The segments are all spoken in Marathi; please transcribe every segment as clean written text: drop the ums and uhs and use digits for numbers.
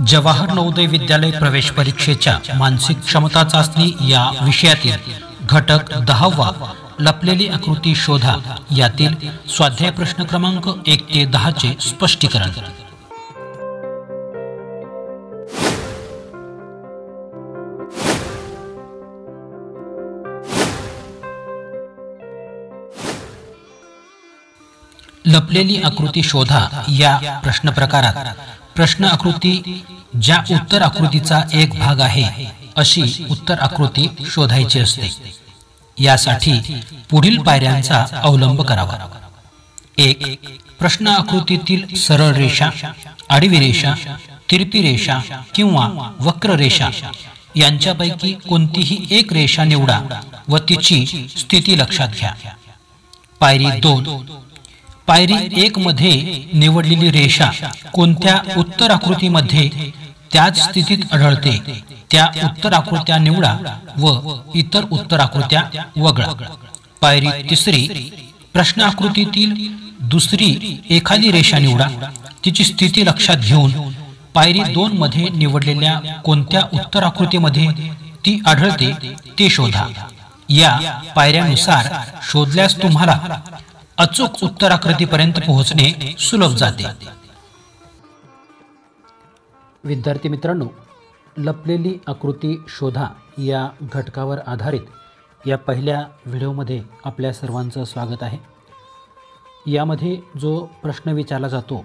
जवाहर नवोदय विद्यालय प्रवेश परीक्षेच्या मानसिक क्षमता चाचणी या विषयातील घटक 10वा लपलेली आकृती शोधा यातील स्वाध्याय प्रश्न क्रमांक 1 ते 10 चे स्पष्टीकरण। लपलेली आकृती शोधा या प्रश्न प्रकारात प्रश्न आकृती ज्या उत्तर आकृतीचा एक भाग आहे अशी उत्तर आकृती शोधायची असते। यासाठी पुढील पायऱ्यांचा अवलंब करावा। 1. प्रश्न आकृतीतील सरळ रेषा, आडवी रेषा, तिरपी रेषा किंवा वक्र रेषा यांच्यापैकी कोणतीही एक रेषा निवडा व तिची स्थिती लक्षात घ्या। पायरी 2. पायरी 1 मध्ये निवडलेली रेषा कोणत्या उत्तर आकृतीमध्ये त्याच स्थितीत आढळते त्या उत्तर आकृत्या निवडा व इतर उत्तर आकृत्या वगळा। पायरी 3. प्रश्न आकृतीतील दुसरी एखादी रेषा निवडा, तिची स्थिती लक्षात घेऊन पायरी 2 मध्ये निवडलेल्या कोणत्या उत्तर आकृतीमध्ये ती आढळते ते शोधा। या पायऱ्यानुसार शोधल्यास तुम्हाला अचूक उत्तर आकृतीपर्यंत पोहोचणे सुलभ जाते। विद्यार्थी मित्रांनो, लपलेली आकृती शोधा या घटकावर आधारित या पहिल्या व्हिडिओमध्ये आपल्या सर्वांचं स्वागत आहे। यामध्ये जो प्रश्न विचारला जातो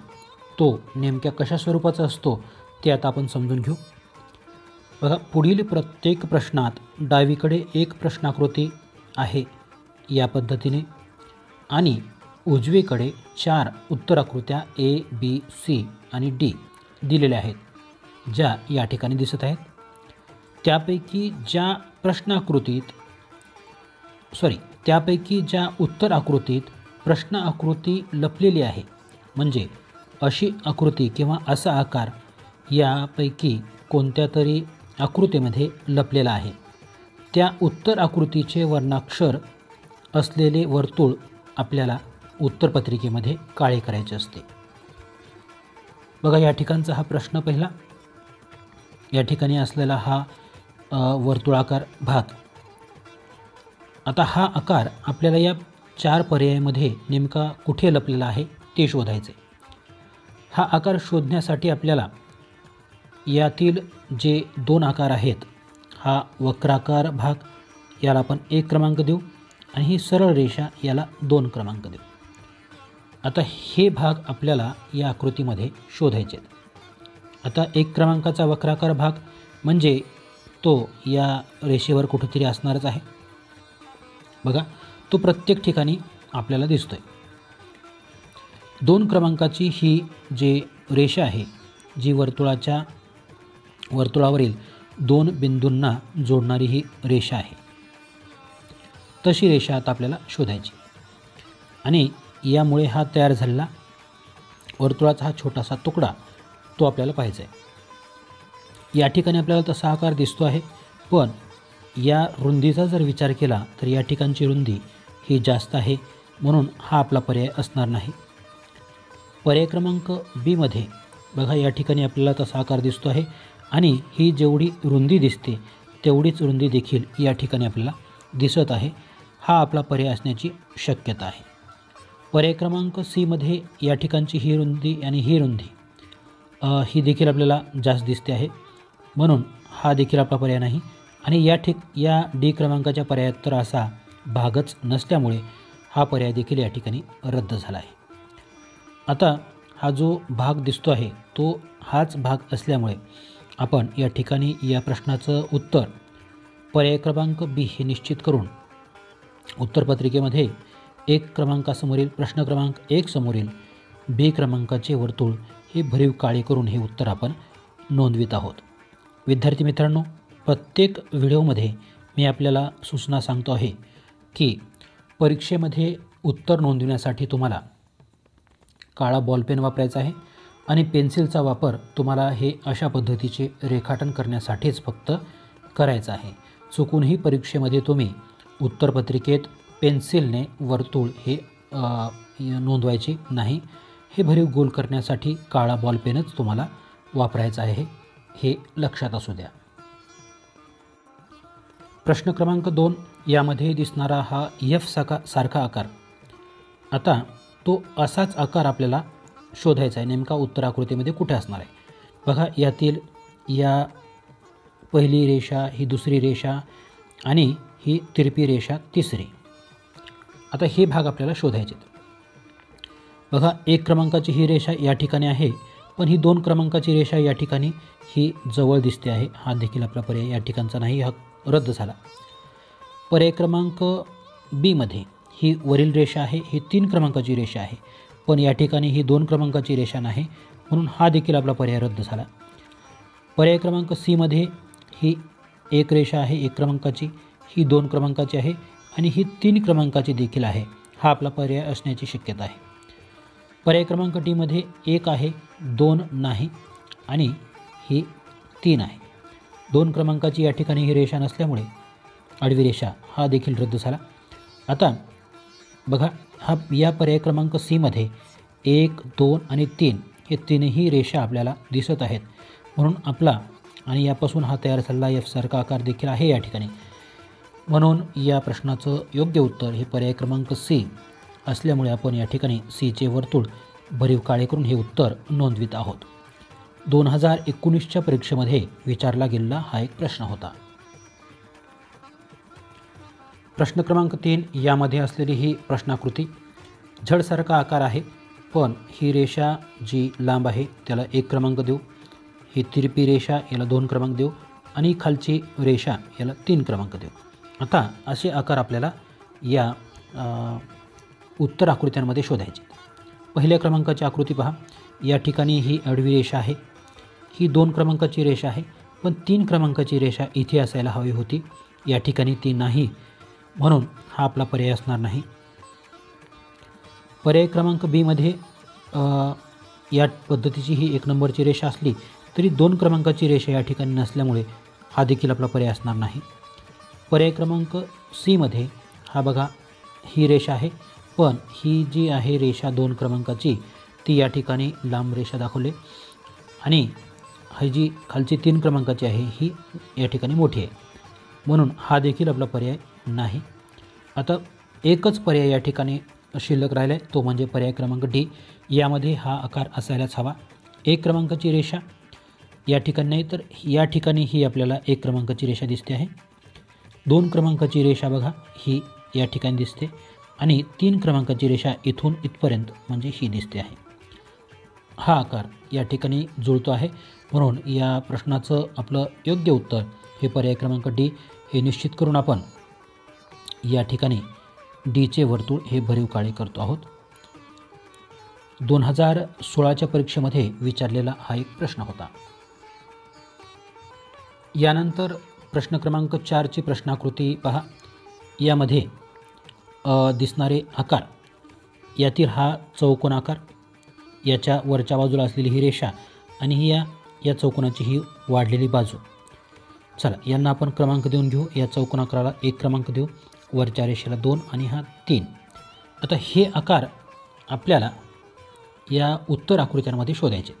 तो नेमक्या कशा स्वरूपाचा असतो ते आता आपण समजून घेऊ। बघा, पुढील प्रत्येक प्रश्नात डावीकडे एक प्रश्नाकृती आहे या पद्धतीने आणि उजवीकडे 4 उत्तराकृत्या A, B, C आणि D दिलेल्या आहेत, ज्या या ठिकाणी दिसत आहेत। त्यापैकी ज्या उत्तर आकृतीत प्रश्न आकृती लपलेली आहे, म्हणजे अशी आकृती किंवा असा आकार यापैकी कोणत्या तरी आकृतीमध्ये लपलेला आहे, त्या उत्तर आकृतीचे वर्णाक्षर असलेले वर्तुळ आपल्याला उत्तरपत्रिकेमध्ये काळे करायचे असते। बघा, या ठिकाणचा हा प्रश्न पहिला, या ठिकाणी असलेला हा वर्तुळाकार भाग। आता हा आकार आपल्याला या 4 पर्यायामध्ये नेमका कुठे लपलेला आहे ते शोधायचे। हा आकार शोधण्यासाठी आपल्याला यातील जे 2 आकार आहेत, हा वक्राकार भाग याला आपण 1 क्रमांक देऊ आणि ही सरळ रेषा याला 2 क्रमांक देऊ। आता हे भाग आपल्याला या आकृतीमध्ये शोधायचे आहेत। आता 1 क्रमांकाचा वक्राकार भाग म्हणजे तो या रेषेवर कुठेतरी असणारच आहे। बघा, तो प्रत्येक ठिकाणी आपल्याला दिसतोय। 2 क्रमांकाची ही जी रेषा आहे, जी वर्तुळावरील 2 बिंदूंना जोडणारी ही रेषा आहे, तशी रेषा आता आपल्याला शोधायची। आणि यामुळे हा तयार झालेला वर्तुळाचा हा छोटासा तुकडा तो आपल्याला पाहायचा आहे। या ठिकाणी आपल्याला तसा आकार दिसतो आहे, पण या रुंदीचा जर विचार केला तर या ठिकाणची रुंदी ही जास्त आहे, म्हणून हा आपला पर्याय असणार नाही। पर्याय क्रमांक बी मध्ये बघा, या ठिकाणी आपल्याला तसा आकार दिसतो आहे आणि ही जेवढी रुंदी दिसते तेवढीच रुंदी देखील या ठिकाणी आपल्याला दिसत आहे। हा आपला पर्याय असण्याची शक्यता आहे। पर्याय क्रमांक सी मध्ये या ठिकाणची ही रुंदी आणि ही रुंदी ही देखील आपल्याला जास्त दिसते आहे, म्हणून हा देखील आपला पर्याय नाही। आणि या डी क्रमांकाच्या पर्यायात तर असा भागच नसल्यामुळे हा पर्याय देखील या ठिकाणी रद्द झाला आहे। आता हा जो भाग दिसतो आहे तो हाच भाग असल्यामुळे आपण या ठिकाणी या प्रश्नाचं उत्तर पर्याय क्रमांक बी हे निश्चित करून उत्तरपत्रिकेमध्ये 1 क्रमांकासमोरील प्रश्न क्रमांक 1 समोरील बी क्रमांकाचे वर्तुळ हे भरीव काळे करून हे उत्तर आपण नोंदवित आहोत। विद्यार्थी मित्रांनो, प्रत्येक व्हिडिओमध्ये मी आपल्याला सूचना सांगतो आहे की परीक्षेमध्ये उत्तर नोंदविण्यासाठी तुम्हाला काळा बॉलपेन वापरायचा आहे आणि पेन्सिलचा वापर तुम्हाला हे अशा पद्धतीचे रेखाटन करण्यासाठीच फक्त करायचा आहे। चुकूनही परीक्षेमध्ये तुम्ही उत्तरपत्रिकेत पेन्सिलने वर्तुळ हे नोंदवायचे नाही। हे भरीव गोल करण्यासाठी काळा बॉलपेनच तुम्हाला वापरायचा आहे हे लक्षात असू द्या. प्रश्न क्रमांक 2, यामध्ये दिसणारा हा एफ सारखा आकार, आता तो असाच आकार आपल्याला शोधायचा आहे. नेमका उत्तर आकृतीमध्ये कुठे असणार आहे? बघा, यातील या पहिली रेषा, ही दुसरी रेषा आणि ही तिरपी रेषा तिसरी. आता हे भाग आपल्याला शोधायचे. बघा, 1 क्रमांकाची ही रेषा या ठिकाणी आहे, पण ही 2 क्रमांकाची रेषा या ठिकाणी ही जवळ दिसते आहे. हा देखील आपला पर्याय या ठिकाणचा नाही, हा रद्द झाला. पर्याय क्रमांक बीमध्ये ही वरील रेषा आहे, ही 3 क्रमांकाची रेषा आहे, पण या ठिकाणी ही 2 क्रमांकाची रेषा नाही, म्हणून हा देखील आपला पर्याय रद्द झाला. पर्याय क्रमांक सीमध्ये ही 1 रेषा आहे 1 क्रमांकाची, ही 2 क्रमांकाची आहे आणि ही 3 क्रमांकाची देखील आहे. हा आपला पर्याय असण्याची शक्यता आहे. पर्याय क्रमांक डीमध्ये 1 आहे, 2 नाही आणि ही 3 आहे. 2 क्रमांकाची या ठिकाणी ही रेषा नसल्यामुळे आडवी रेषा हा देखील रद्द झाला. आता बघा, हा या पर्याय क्रमांक सीमध्ये 1, 2 आणि 3 हे तीनही रेषा आपल्याला दिसत आहेत, म्हणून आपला आणि यापासून हा तयार झालेला एफ सारखा आकार देखील आहे या ठिकाणी. म्हणून या प्रश्नाचं योग्य उत्तर हे पर्याय क्रमांक सी असल्यामुळे आपण या ठिकाणी सीचे वर्तुळ भरीव काळे करून हे उत्तर नोंदवित आहोत. 2019च्या परीक्षेमध्ये विचारला गेलेला हा एक प्रश्न होता. प्रश्न क्रमांक 3, यामध्ये असलेली ही प्रश्नाकृती झडसारखा आकार आहे, पण ही रेषा जी लांब आहे त्याला 1 क्रमांक देऊ, ही तिरपी रेषा याला 2 क्रमांक देऊ आणि खालची रेषा याला 3 क्रमांक देऊ. आता असे आकार आपल्याला या उत्तर आकृत्यांमध्ये शोधायचे. पहिल्या क्रमांकाची आकृती पहा, या ठिकाणी ही आडवी रेषा आहे, ही 2 क्रमांकाची रेषा आहे, पण 3 क्रमांकाची रेषा इथे असायला हवी होती, या ठिकाणी ती नाही, म्हणून हा आपला पर्याय असणार नाही. पर्याय क्रमांक बीमध्ये या पद्धतीची ही 1 नंबरची रेषा असली तरी 2 क्रमांकाची रेषा या ठिकाणी नसल्यामुळे हा देखील आपला पर्याय असणार नाही. पर्याय क्रमांक सीमध्ये हा बघा, ही रेषा आहे, पण ही जी आहे रेषा 2 क्रमांकाची ती या ठिकाणी लांब रेषा दाखवली आणि ही जी खालची 3 क्रमांकाची आहे ही या ठिकाणी मोठी आहे, म्हणून हा देखील आपला पर्याय नाही. आता एकच पर्याय या ठिकाणी शिल्लक राहिला आहे, तो म्हणजे पर्याय क्रमांक डी. यामध्ये हा आकार असायलाच हवा. 1 क्रमांकाची रेषा या ठिकाणी नाही, तर या ठिकाणी ही आपल्याला 1 क्रमांकाची रेषा दिसते आहे. 2 क्रमांकाची रेषा बघा ही या ठिकाणी दिसते आणि 3 क्रमांकाची रेषा इथून इथपर्यंत म्हणजे ही दिसते आहे. हा आकार या ठिकाणी जुळतो आहे, म्हणून या प्रश्नाचं आपलं योग्य उत्तर हे पर्याय क्रमांक डी हे निश्चित करून आपण या ठिकाणी डीचे वर्तुळ हे भरीव काळे करतो आहोत. 2016च्या परीक्षेमध्ये विचारलेला हा एक प्रश्न होता. यानंतर प्रश्न क्रमांक 4ची प्रश्नाकृती पहा, यामध्ये दिसणारे आकार, यातील हा चौकोन आकार, याच्या वरच्या बाजूला असलेली ही रेषा आणि या चौकोनाची ही वाढलेली बाजू. चला, यांना आपण क्रमांक देऊन घेऊ. या चौकोन आकाराला 1 क्रमांक देऊ, वरच्या रेषेला 2 आणि हा 3. आता हे आकार आपल्याला या उत्तर आकृत्यांमध्ये शोधायचे.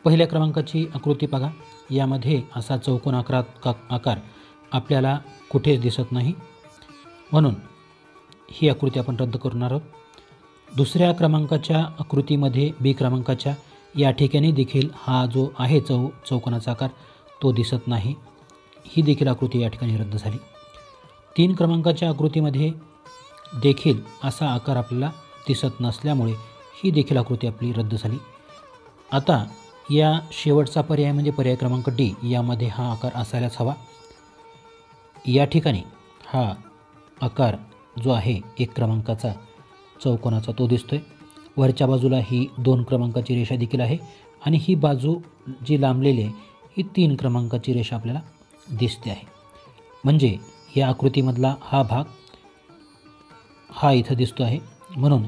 पहिल्या क्रमांकाची आकृती बघा, यामध्ये असा चौकोन आकार आपल्याला कुठेच दिसत नाही, म्हणून ही आकृती आपण रद्द करणार आहोत. दुसऱ्या क्रमांकाच्या आकृतीमध्ये बी क्रमांकाच्या या ठिकाणी देखील हा जो आहे चौकोनाचा आकार तो दिसत नाही, ही देखील आकृती या ठिकाणी रद्द झाली. 3 क्रमांकाच्या आकृतीमध्ये देखील असा आकार आपल्याला दिसत नसल्यामुळे ही देखील आकृती आपली रद्द झाली. आता या शेवटचा पर्याय म्हणजे पर्याय क्रमांक डी, यामध्ये हा आकार असायलाच हवा. या ठिकाणी हा आकार जो आहे 1 क्रमांकाचा चौकोनाचा तो दिसतोय. वरच्या बाजूला ही 2 क्रमांकाची रेषा देखील आहे आणि ही बाजू जी लांबलेली आहे ही 3 क्रमांकाची रेषा आपल्याला दिसते आहे. म्हणजे या आकृतीमधला हा भाग हा इथं दिसतो आहे, म्हणून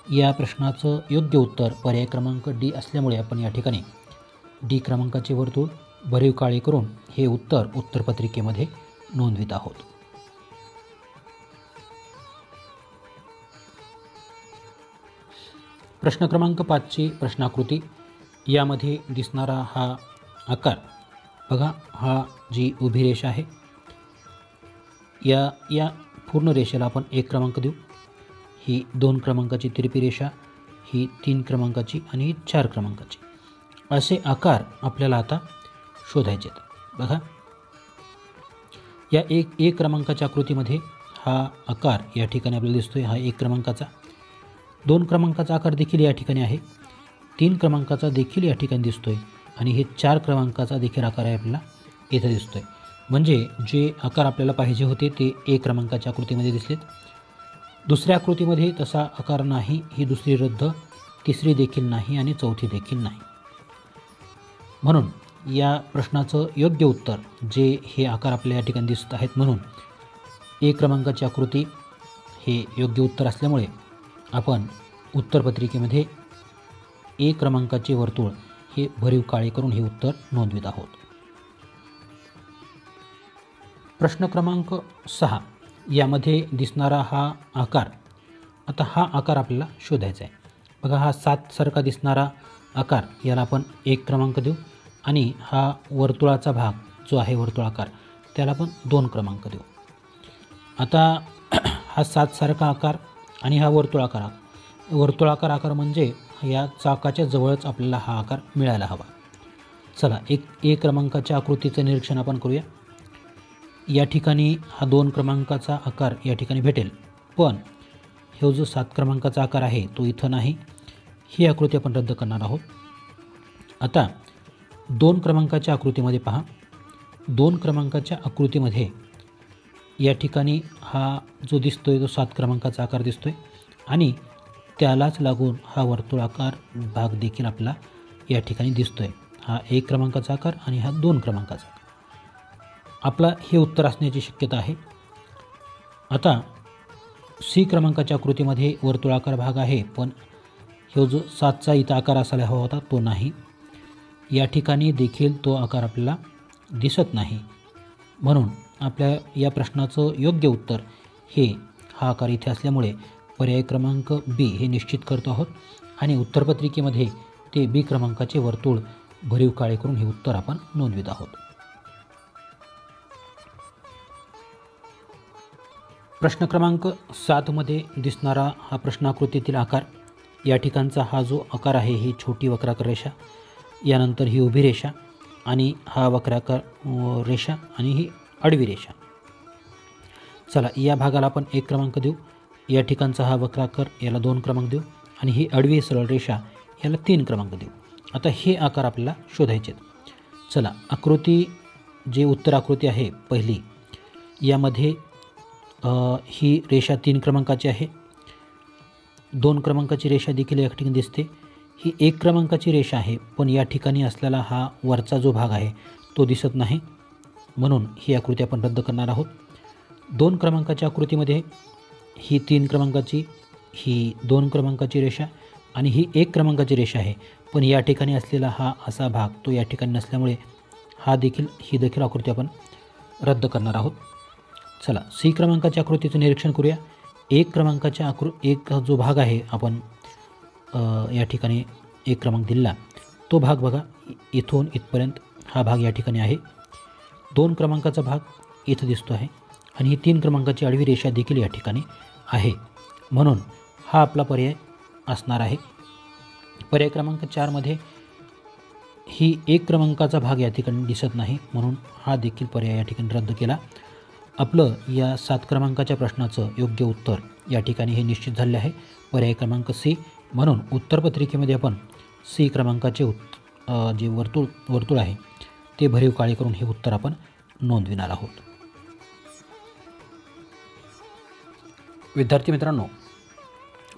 या प्रश्नाचं योग्य उत्तर पर्याय क्रमांक डी असल्यामुळे आपण या ठिकाणी डी क्रमांकाचे वर्तुळ भरीव काळे करून हे उत्तर उत्तरपत्रिकेमध्ये नोंदवित आहोत. प्रश्न क्रमांक 5ची प्रश्नाकृती, यामध्ये दिसणारा हा आकार बघा, हा जी उभी रेषा आहे या पूर्ण रेषेला आपण 1 क्रमांक देऊ. ही 2 क्रमांकाची तिरपी रेषा, ही 3 क्रमांकाची आणि ही 4 क्रमांकाची. असे आकार आपल्याला आता शोधायचे आहेत. बघा, या एक क्रमांकाच्या आकृतीमध्ये हा आकार या ठिकाणी आपल्याला दिसतोय. हा 1 क्रमांकाचा, 2 क्रमांकाचा आकार देखील या ठिकाणी आहे, 3 क्रमांकाचा देखील या ठिकाणी दिसतोय आणि हे 4 क्रमांकाचा देखील आकार आहे आपल्याला इथे दिसतोय. म्हणजे जे आकार आपल्याला पाहिजे होते ते 1 क्रमांकाच्या आकृतीमध्ये दिसलेत. दुसऱ्या आकृतीमध्ये तसा आकार नाही, ही दुसरी रद्द, तिसरी देखील नाही आणि चौथी देखील नाही. म्हणून या प्रश्नाचं योग्य उत्तर जे हे आकार आपल्या या ठिकाणी दिसत आहेत, म्हणून 1 क्रमांकाची आकृती हे योग्य उत्तर असल्यामुळे आपण उत्तरपत्रिकेमध्ये 1 क्रमांकाचे वर्तुळ हे भरीव काळे करून हे उत्तर नोंदवित आहोत. प्रश्न क्रमांक 6 यामध्ये दिसणारा हा आकार, आता हा आकार आपल्याला शोधायचा आहे. बघा, हा 7 सारखा दिसणारा आकार, याला आपण 1 क्रमांक देऊ आणि हा वर्तुळाचा भाग जो आहे वर्तुळाकार, त्याला आपण 2 क्रमांक देऊ. आता हा 7 सारखा आकार आणि हा वर्तुळाकार आकार म्हणजे या चाकाच्या जवळच आपल्याला हा आकार मिळायला हवा. चला, 1 क्रमांकाच्या आकृतीचं निरीक्षण आपण करूया. या ठिकाणी हा 2 क्रमांकाचा आकार या ठिकाणी भेटेल, पण हे जो 7 क्रमांकाचा आकार आहे तो इथं नाही. ही आकृती आपण रद्द करणार आहोत. आता 2 क्रमांकाच्या आकृतीमध्ये पहा, 2 क्रमांकाच्या आकृतीमध्ये या ठिकाणी हा जो दिसतोय तो 7 क्रमांकाचा आकार दिसतोय आणि त्यालाच लागून हा वर्तुळाकार भाग देखील आपला या ठिकाणी दिसतोय. हा 1 क्रमांकाचा आकार आणि हा 2 क्रमांकाचा. आपला हे उत्तर असण्याची शक्यता आहे. आता सी क्रमांकाच्या आकृतीमध्ये वर्तुळाकार भाग आहे, पण हे जो 7चा इथं आकार असायला हवा होता तो नाही. या ठिकाणी देखील तो आकार आपल्याला दिसत नाही. म्हणून आपल्या या प्रश्नाचं योग्य उत्तर हे हा आकार इथे असल्यामुळे पर्याय क्रमांक बी हे निश्चित करतो आहोत आणि उत्तरपत्रिकेमध्ये ते बी क्रमांकाचे वर्तुळ भरीव काळे करून हे उत्तर आपण नोंदवित आहोत. प्रश्न क्रमांक 7मध्ये दिसणारा हा प्रश्नाकृतीतील आकार, या ठिकाणचा हा जो आकार आहे ही छोटी वक्राकार रेषा, यानंतर ही उभी रेषा आणि हा वक्राकार रेषा आणि ही आडवी रेषा. चला, या भागाला आपण 1 क्रमांक देऊ. या ठिकाणचा हा वक्राकार याला 2 क्रमांक देऊ आणि ही आडवी सरळ रेषा याला 3 क्रमांक देऊ. आता हे आकार आपल्याला शोधायचे आहेत. चला, आकृती जे उत्तर आकृती आहे पहिली, यामध्ये ही रेषा 3 क्रमांकाची आहे. 2 क्रमांकाची रेषा देखील या ठिकाणी दिसते. ही 1 क्रमांकाची रेषा आहे, पण या ठिकाणी असलेला हा वरचा जो भाग आहे तो दिसत नाही. म्हणून ही आकृती आपण रद्द करणार आहोत. 2 क्रमांकाच्या आकृतीमध्ये ही 3 क्रमांकाची, ही 2 क्रमांकाची रेषा आणि ही 1 क्रमांकाची रेषा आहे, पण या ठिकाणी असलेला हा असा भाग तो या ठिकाणी नसल्यामुळे ही देखील आकृती आपण रद्द करणार आहोत. चला, सी क्रमांकाच्या आकृतीचं निरीक्षण करूया. 1 क्रमांकाच्या एक जो भाग आहे आपण या ठिकाणी 1 क्रमांक दिला, तो भाग बघा इथून इथपर्यंत हा भाग या ठिकाणी आहे. 2 क्रमांकाचा भाग इथं दिसतो आहे आणि ही 3 क्रमांकाची आडवी रेषा देखील या ठिकाणी आहे. म्हणून हा आपला पर्याय असणार आहे. पर्याय क्रमांक 4मध्ये ही 1 क्रमांकाचा भाग या ठिकाणी दिसत नाही, म्हणून हा देखील पर्याय या ठिकाणी रद्द केला. आपलं या 7 क्रमांकाच्या प्रश्नाचं योग्य उत्तर या ठिकाणी हे निश्चित झाले आहे, पर्याय क्रमांक सी. म्हणून उत्तरपत्रिकेमध्ये आपण सी क्रमांकाचे जे वर्तुळ आहे ते भरीव काळे करून हे उत्तर आपण नोंदविणार आहोत. विद्यार्थी मित्रांनो,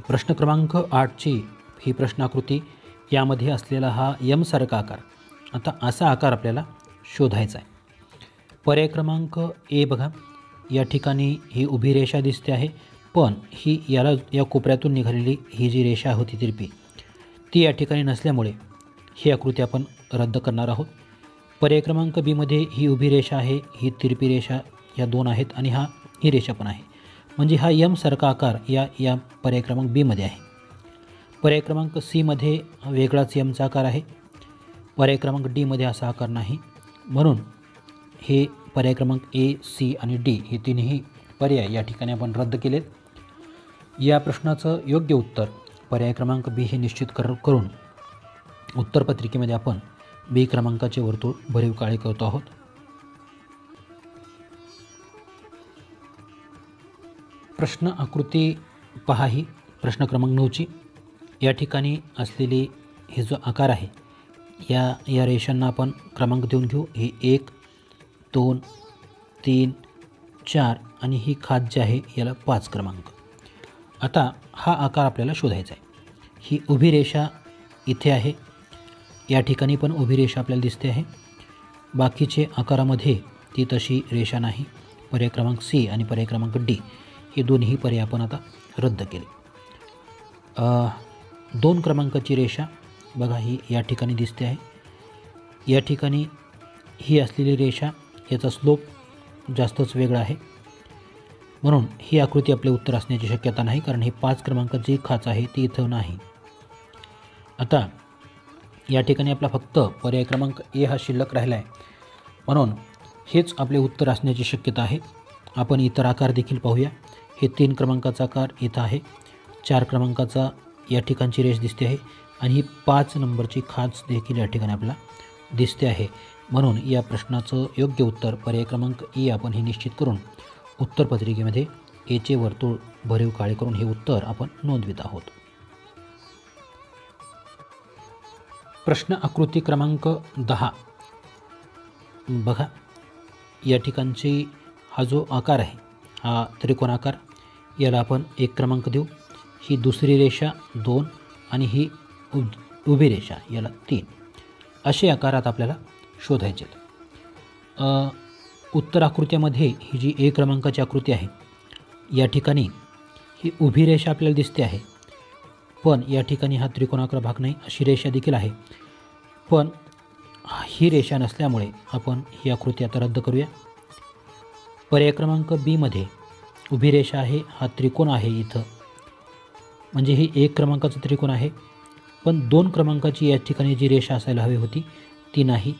प्रश्न क्रमांक 8ची ही प्रश्नाकृती, यामध्ये असलेला हा यम सारखा आकार, आता असा आकार आपल्याला शोधायचा आहे. पर्याय क्रमांक ए बघा, या ठिकाणी ही उभी रेषा दिसते आहे, पण ही या कोपऱ्यातून निघालेली ही जी रेषा होती तिरपी, ती या ठिकाणी नसल्यामुळे ही आकृती आपण रद्द करणार आहोत. पर्याय क्रमांक बीमध्ये ही उभी रेषा आहे, ही तिरपी रेषा या 2 आहेत आणि ही रेषा पण आहे. म्हणजे हा यम सारखा आकार या पर्याय क्रमांक बीमध्ये आहे. पर्याय क्रमांक सीमध्ये वेगळाच यमचा आकार आहे पर्याय क्रमांक डी मध्ये असा आकार नाही, म्हणून हे पर्याय क्रमांक ए, सी आणि डी हे तिन्ही पर्याय या ठिकाणी आपण रद्द केलेत. या प्रश्नाचं योग्य उत्तर पर्याय क्रमांक बी हे निश्चित करून उत्तरपत्रिकेमध्ये आपण बी क्रमांकाचे वर्तुळ भरीव काळे करतो आहोत. प्रश्न आकृती पहा, ही प्रश्न क्रमांक 9ची. या ठिकाणी असलेली हे जो आकार आहे या रेषांना आपण क्रमांक देऊन घेऊ. हे 1, 2, 3, 4 आणि ही खाच जी आहे याला 5 क्रमांक. आता हा आकार आपल्याला शोधायचा आहे. ही उभी रेषा इथे आहे, या ठिकाणी पण उभी रेषा आपल्याला दिसते आहे. बाकीचे आकारामध्ये ती तशी रेषा नाही. पर्याय क्रमांक सी आणि पर्याय क्रमांक डी हे दोन्ही पर्याय आपण आता रद्द केले. 2 क्रमांकाची रेषा बघा ही या ठिकाणी दिसते आहे. या ठिकाणी ही असलेली रेषा याचा स्लोप जास्तच वेगळा आहे, म्हणून ही आकृती आपले उत्तर असण्याची शक्यता नाही, कारण हे 5 क्रमांकाची खाच आहे ती इथं नाही. आता या ठिकाणी आपला फक्त पर्याय क्रमांक ए हा शिल्लक राहिला आहे, म्हणून हेच आपले उत्तर असण्याची शक्यता आहे. आपण इतर आकार देखील पाहूया. हे 3 क्रमांकाचा आकार इथं आहे, 4 क्रमांकाचा या ठिकाणची रेष दिसते आहे आणि ही 5 नंबरची खाच देखील या ठिकाणी आपल्याला दिसते आहे. म्हणून या प्रश्नाचं योग्य उत्तर पर्याय क्रमांक ए आपण हे निश्चित करून उत्तरपत्रिकेमध्ये एचे वर्तुळ भरीव काळे करून हे उत्तर आपण नोंदवित आहोत. प्रश्न आकृती क्रमांक 10 बघा. या ठिकाणची हा जो आकार आहे हा त्रिकोणाकार, याला आपण 1 क्रमांक देऊ. ही दुसरी रेषा 2 आणि ही उभी रेषा याला 3 असे आकारात आपल्याला शोधायचे. उत्तर आकृत्यामध्ये ही जी ए क्रमांकाची आकृती आहे या ठिकाणी ही उभी रेषा आपल्याला दिसते आहे, पण या ठिकाणी हा त्रिकोणाकार भाग नाही, अशी रेषा देखील आहे. पण ही रेषा नसल्यामुळे आपण ही आकृती आता रद्द करूया. पर्याय क्रमांक बी मध्ये उभी रेषा आहे, हा त्रिकोण आहे इथं, म्हणजे ही 1 क्रमांकाचं त्रिकोण आहे, पण 2 क्रमांकाची या ठिकाणी जी रेषा असायला हवी होती ती नाही,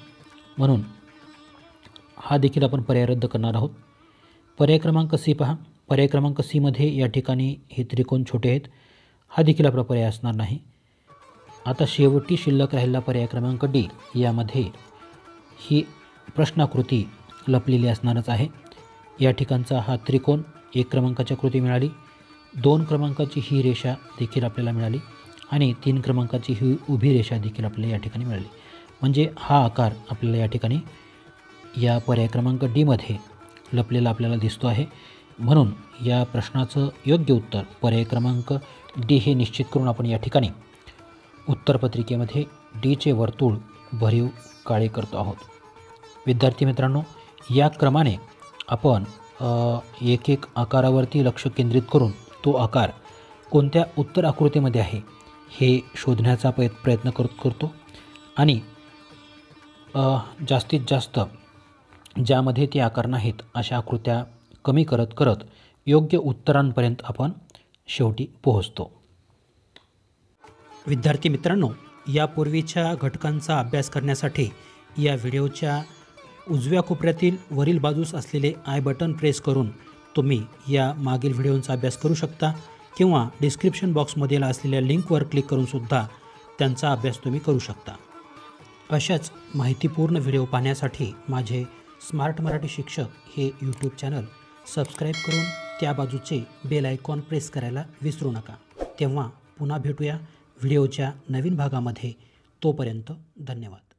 म्हणून हा देखील आपण पर्याय रद्द करणार आहोत. पर्याय क्रमांक सी पहा. पर्याय क्रमांक सी मध्ये या ठिकाणी हे त्रिकोण छोटे आहेत, हा देखील आपला पर्याय असणार नाही. आता शेवटी शिल्लक राहिलेला पर्याय क्रमांक डी, यामध्ये ही प्रश्नाकृती लपलेली असणारच आहे. या ठिकाणचा हा त्रिकोण 1 क्रमांकाची आकृती मिळाली, 2 क्रमांकाची ही रेषा देखील आपल्याला मिळाली आणि 3 क्रमांकाची ही उभी रेषा देखील आपल्याला या ठिकाणी मिळाली. म्हणजे हा आकार आपल्याला या ठिकाणी या पर्याय क्रमांक डी मध्ये लपलेला आपल्याला दिसतो आहे. म्हणून या प्रश्नाचं योग्य उत्तर पर्याय क्रमांक डी हे निश्चित करून आपण या ठिकाणी उत्तरपत्रिकेमध्ये डीचे वर्तुळ भरीव काळे करतो आहोत. विद्यार्थी मित्रांनो, या क्रमाने आपण एक एक आकारावरती लक्ष केंद्रित करून तो आकार कोणत्या उत्तर आकृतीमध्ये आहे हे शोधण्याचा प्रयत्न करतो आणि जास्तीत जास्त ज्यामध्ये ते आकार नाहीत अशा आकृत्या कमी करत करत योग्य उत्तरांपर्यंत आपण शेवटी पोहोचतो. विद्यार्थी मित्रांनो, यापूर्वीच्या घटकांचा अभ्यास करण्यासाठी या व्हिडिओच्या उजव्या कोपऱ्यातील वरील बाजूस असलेले आय बटन प्रेस करून तुम्ही या मागील व्हिडिओंचा अभ्यास करू शकता किंवा डिस्क्रिप्शन बॉक्समधील असलेल्या लिंकवर क्लिक करूनसुद्धा त्यांचा अभ्यास तुम्ही करू शकता. अशाच माहितीपूर्ण व्हिडिओ पाहण्यासाठी माझे स्मार्ट मराठी शिक्षक हे यूट्यूब चॅनल सबस्क्राईब करून त्या बाजूचे बेल आयकॉन प्रेस करायला विसरू नका. तेव्हा पुन्हा भेटूया व्हिडिओच्या नवीन भागामध्ये. तोपर्यंत धन्यवाद.